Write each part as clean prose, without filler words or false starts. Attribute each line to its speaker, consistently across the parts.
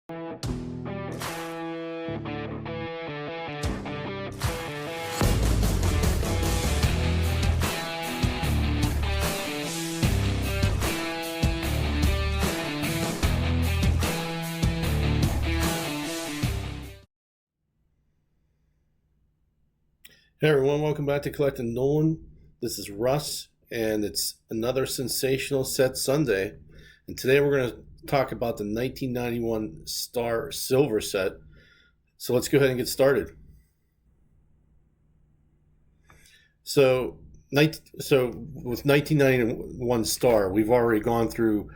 Speaker 1: Hey everyone, welcome back to Collecting Nolan. This is Russ, and it's another Sensational Set Sunday. And today we're going to talk about the 1991 Star Silver set. So let's go ahead and get started. So, with 1991 Star, we've already gone through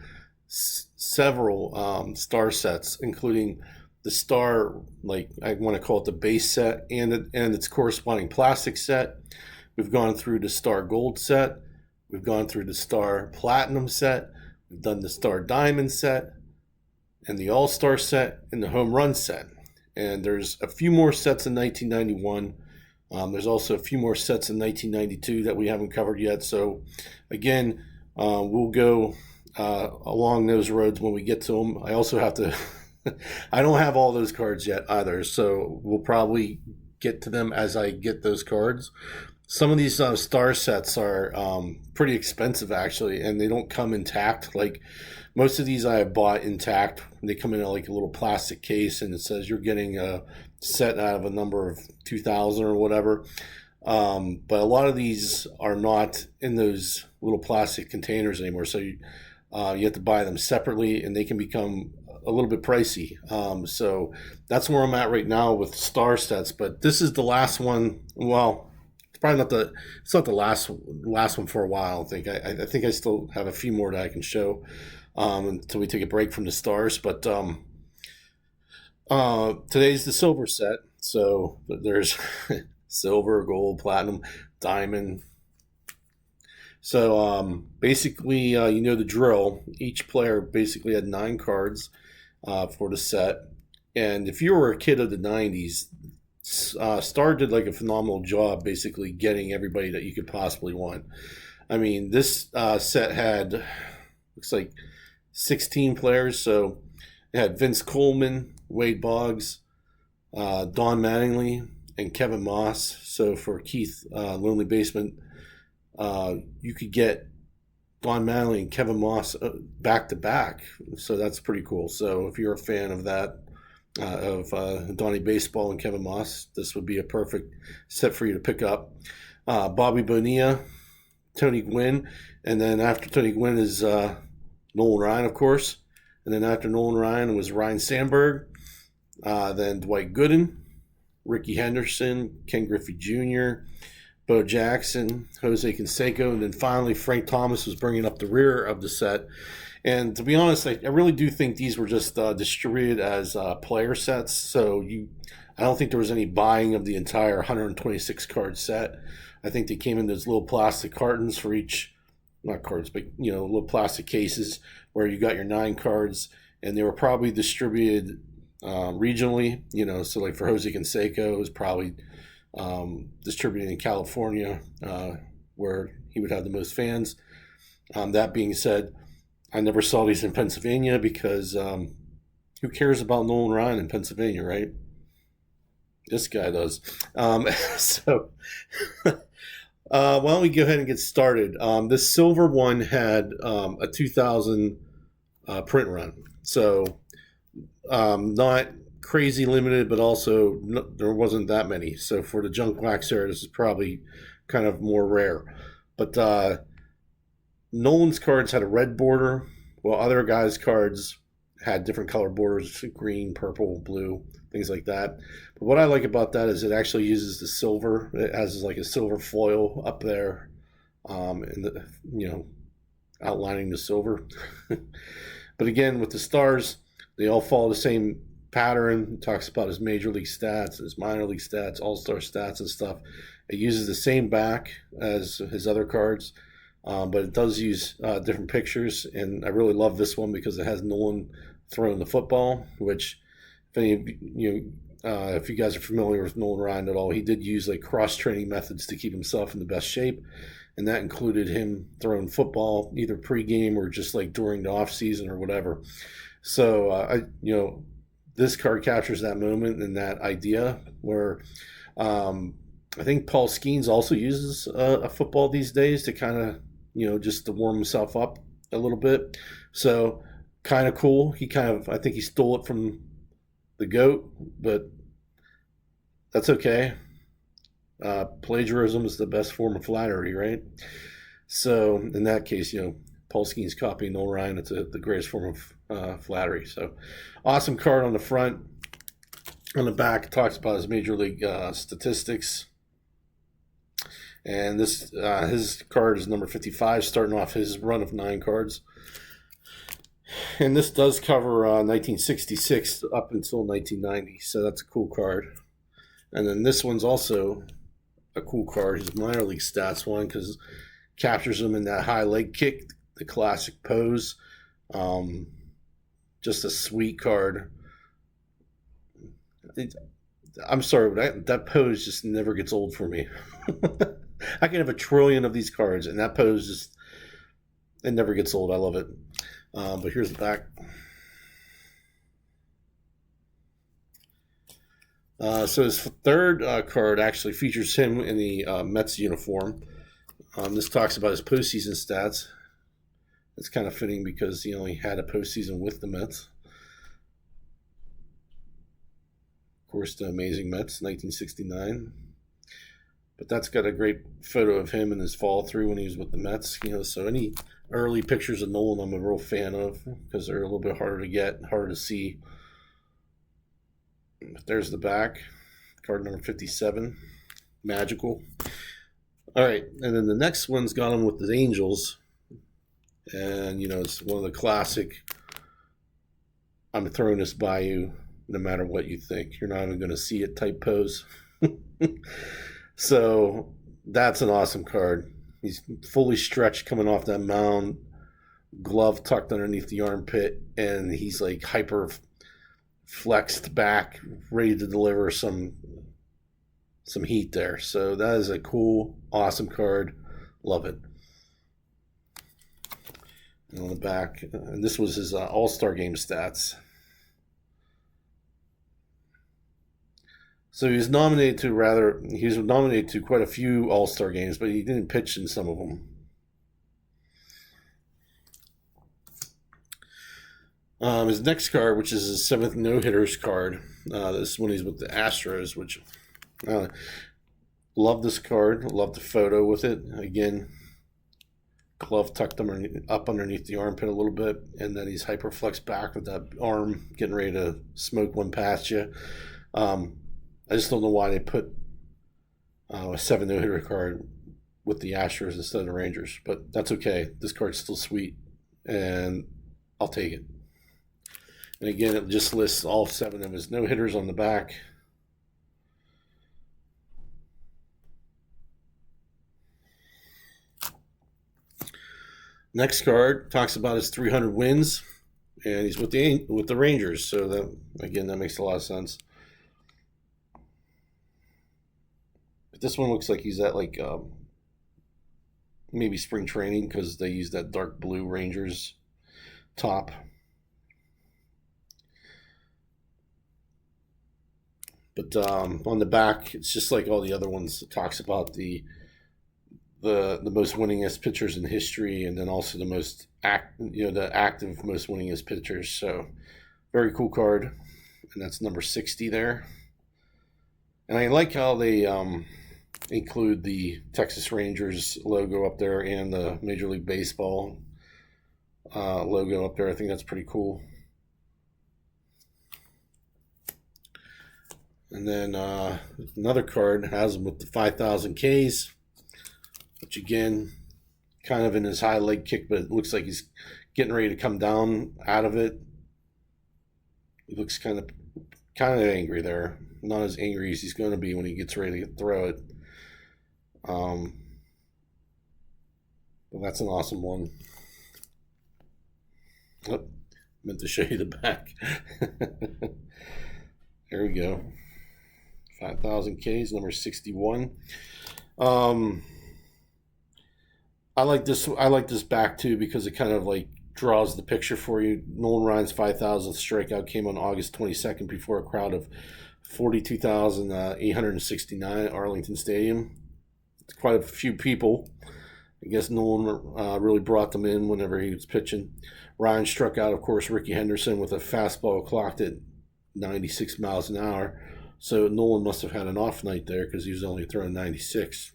Speaker 1: several Star sets, including the Star, like I want to call it the base set, and its corresponding plastic set. We've gone through the Star Gold set. We've gone through the Star Platinum set. We've done the Star Diamond set, and the All Star set, and the Home Run set. And there's a few more sets in 1991. There's also a few more sets in 1992 that we haven't covered yet. So, again, we'll go along those roads when we get to them. I also have to. I don't have all those cards yet either, so we'll probably get to them as I get those cards. Some of these star sets are pretty expensive actually, and they don't come intact. Like most of these I have bought intact. They come in like a little plastic case, and it says you're getting a set out of a number of 2,000 or whatever. But a lot of these are not in those little plastic containers anymore, so you have to buy them separately, and they can become a little bit pricey. So that's where I'm at right now with star sets. But this is the last one. Well, it's probably not the. It's not the last one for a while. I think. I think I still have a few more that I can show until we take a break from the stars. But today's the silver set. So there's silver, gold, platinum, diamond. So basically, you know the drill. Each player basically had 9 cards for the set. And if you were a kid of the 90s, Star did like a phenomenal job basically getting everybody that you could possibly want. I mean, this set had, looks like 16 players. So it had Vince Coleman, Wade Boggs, Don Mattingly, and Kevin Moss. So for Keith, Lonely Basement, you could get Don Mattingly and Kevin Moss back to back, so that's pretty cool. So if you're a fan of that, of Donnie Baseball and Kevin Moss, this would be a perfect set for you to pick up. Bobby Bonilla, Tony Gwynn, and then after Tony Gwynn is Nolan Ryan, of course, and then after Nolan Ryan was Ryan Sandberg, then Dwight Gooden, Ricky Henderson, Ken Griffey Jr., Bo Jackson, Jose Canseco, and then finally Frank Thomas was bringing up the rear of the set. And to be honest, I really do think these were just distributed as player sets. So I don't think there was any buying of the entire 126 card set. I think they came in those little plastic cartons for each, not cards, but little plastic cases where you got your 9 cards, and they were probably distributed regionally. So like for Jose Canseco, it was probably distributed in California, where he would have the most fans. That being said, I never saw these in Pennsylvania because who cares about Nolan Ryan in Pennsylvania, right? This guy does. So why don't we go ahead and get started? This silver one had a 2000 print run, so not crazy limited, but also there wasn't that many. So for the junk wax era, this is probably kind of more rare. But Nolan's cards had a red border, while other guys' cards had different color borders: green, purple, blue, things like that. But what I like about that is it actually uses the silver. It has like a silver foil up there, in the outlining the silver. But again, with the stars, they all follow the same pattern. It talks about his major league stats, his minor league stats, all-star stats and stuff. It uses the same back as his other cards, but it does use different pictures, and I really love this one because it has Nolan throwing the football, which if any of if you guys are familiar with Nolan Ryan at all, he did use like cross-training methods to keep himself in the best shape, and that included him throwing football either pre-game or just like during the off season or whatever. So this card captures that moment and that idea where I think Paul Skeens also uses a football these days to kind of, just to warm himself up a little bit. So kind of cool. I think he stole it from the GOAT, but that's okay. Plagiarism is the best form of flattery, right? So in that case, Paul Skeens copying Nolan Ryan. It's the greatest form of flattery. So awesome card on the front. On the back, it talks about his major league statistics. And this his card is number 55, starting off his run of 9 cards. And this does cover 1966 up until 1990, so that's a cool card. And then this one's also a cool card, his minor league stats one, because captures him in that high leg kick, the classic pose. Just a sweet card. I'm sorry, but that pose just never gets old for me. I can have a trillion of these cards, and that pose just, it never gets old. I love it. But here's the back. So his third card actually features him in the Mets uniform. This talks about his postseason stats. It's kind of fitting because he only had a postseason with the Mets. Of course, the amazing Mets, 1969. But that's got a great photo of him in his fall through when he was with the Mets. So any early pictures of Nolan I'm a real fan of because they're a little bit harder to get, harder to see. But there's the back. Card number 57. Magical. All right, and then the next one's got him with the Angels. And, it's one of the classic, I'm throwing this by you no matter what you think. You're not even going to see it type pose. So that's an awesome card. He's fully stretched coming off that mound, glove tucked underneath the armpit, and he's like hyper flexed back, ready to deliver some heat there. So that is a cool, awesome card. Love it. And on the back, and this was his All-Star Game stats. So he was nominated to quite a few All-Star games, but he didn't pitch in some of them. His next card, which is his 7th no-hitters card, this one he's with the Astros, which love this card, love the photo with it. Again, glove tucked up underneath the armpit a little bit, and then he's hyperflexed back with that arm, getting ready to smoke one past you. I just don't know why they put a 7 no-hitter card with the Astros instead of the Rangers, but that's okay. This card's still sweet, and I'll take it. And again, it just lists all 7 of his no-hitters on the back. Next card talks about his 300 wins, and he's with the Rangers, so that makes a lot of sense. This one looks like he's at maybe spring training because they use that dark blue Rangers top. But on the back, it's just like all the other ones. It talks about the most winningest pitchers in history, and then also the most the active most winningest pitchers. So very cool card, and that's number 60 there. And I like how they include the Texas Rangers logo up there and the Major League Baseball logo up there. I think that's pretty cool. And then another card has him with the 5,000 Ks, which again, kind of in his high leg kick, but it looks like he's getting ready to come down out of it. He looks kind of angry there. Not as angry as he's going to be when he gets ready to throw it. But that's an awesome one. Oh, meant to show you the back. There we go. 5,000 Ks, number 61. I like this back too because it kind of like draws the picture for you. Nolan Ryan's 5,000th strikeout came on August 22nd before a crowd of 42,869 at Arlington Stadium. It's quite a few people. I guess Nolan really brought them in whenever he was pitching. Ryan struck out, of course, Ricky Henderson with a fastball clocked at 96 miles an hour. So Nolan must have had an off night there because he was only throwing 96.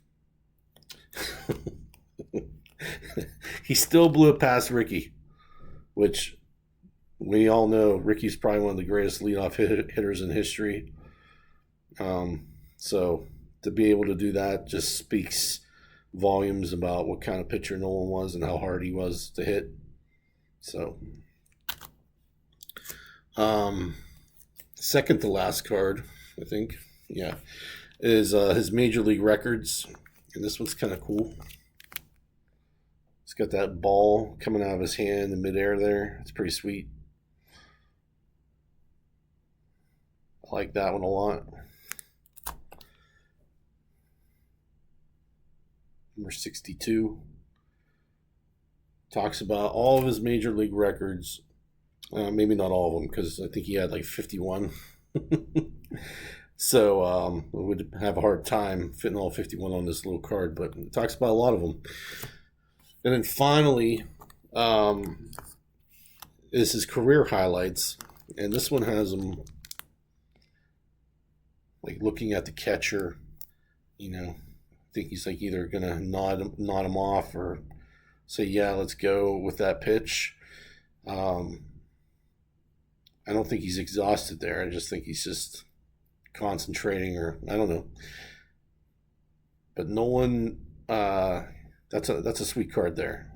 Speaker 1: He still blew it past Ricky, which we all know Ricky's probably one of the greatest leadoff hitters in history. So to be able to do that just speaks volumes about what kind of pitcher Nolan was and how hard he was to hit. So, second to last card, I think, yeah, is his major league records, and this one's kind of cool. It's got that ball coming out of his hand in midair there. It's pretty sweet. I like that one a lot. Number 62 talks about all of his major league records. Maybe not all of them because I think he had like 51. So we would have a hard time fitting all 51 on this little card, but it talks about a lot of them. And then finally is his career highlights. And this one has him like looking at the catcher, I think he's like either going to nod him off or say, yeah, let's go with that pitch. I don't think he's exhausted there. I just think he's just concentrating, or I don't know. But Nolan, that's a sweet card there.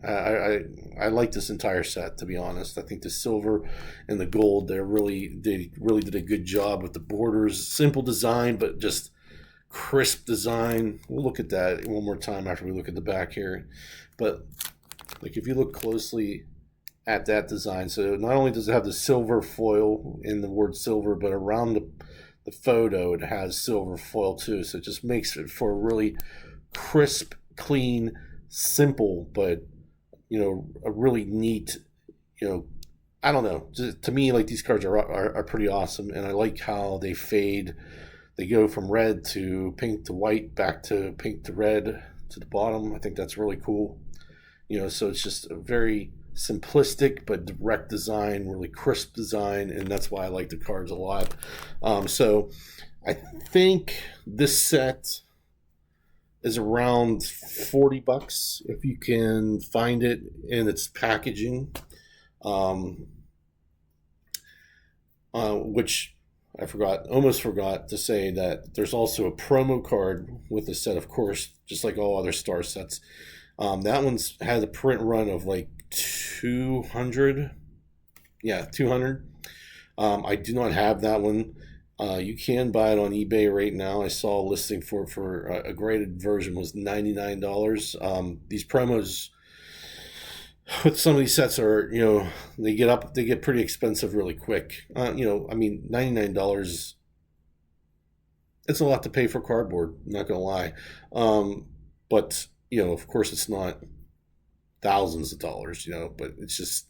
Speaker 1: I like this entire set, to be honest. I think the silver and the gold, they really did a good job with the borders. Simple design, but just crisp design. We'll look at that one more time after we look at the back here. But like if you look closely at that design, so not only does it have the silver foil in the word silver, but around the photo it has silver foil too. So it just makes it for a really crisp, clean, simple, but a really neat, I don't know. Just, to me, like these cards are pretty awesome, and I like how they fade. They go from red to pink to white, back to pink to red to the bottom. I think that's really cool. So it's just a very simplistic but direct design, really crisp design, and that's why I like the cards a lot. So I think this set is around $40 if you can find it in its packaging, which I almost forgot to say that there's also a promo card with the set, of course, just like all other star sets. That one's had a print run of like 200. Yeah, 200. I do not have that one. You can buy it on eBay right now. I saw a listing for a graded version was $99. These promos with some of these sets are, they get pretty expensive really quick. $99, it's a lot to pay for cardboard, I'm not gonna lie. But of course it's not thousands of dollars, but it's just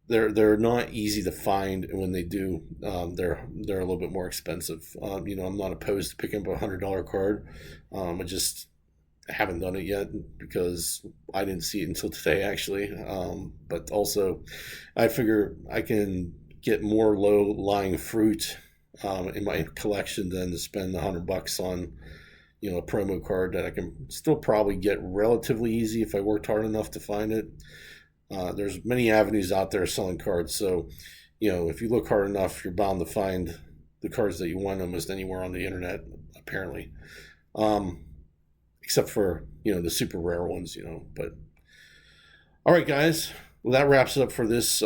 Speaker 1: they're not easy to find, and when they do, they're a little bit more expensive. I'm not opposed to picking up $100 card. I just haven't done it yet because I didn't see it until today, actually. But also, I figure I can get more low-lying fruit in my collection than to spend $100 on, a promo card that I can still probably get relatively easy if I worked hard enough to find it. There's many avenues out there selling cards, so if you look hard enough, you're bound to find the cards that you want almost anywhere on the internet, apparently. Except for the super rare ones, But all right, guys. Well, that wraps it up for this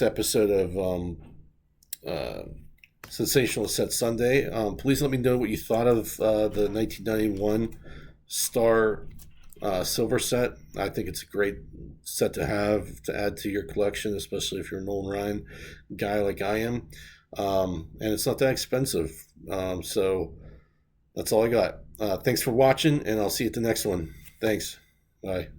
Speaker 1: episode of Sensational Set Sunday. Please let me know what you thought of the 1991 Star Silver set. I think it's a great set to have to add to your collection, especially if you're a Nolan Ryan guy like I am. And it's not that expensive. So that's all I got. Thanks for watching, and I'll see you at the next one. Thanks. Bye.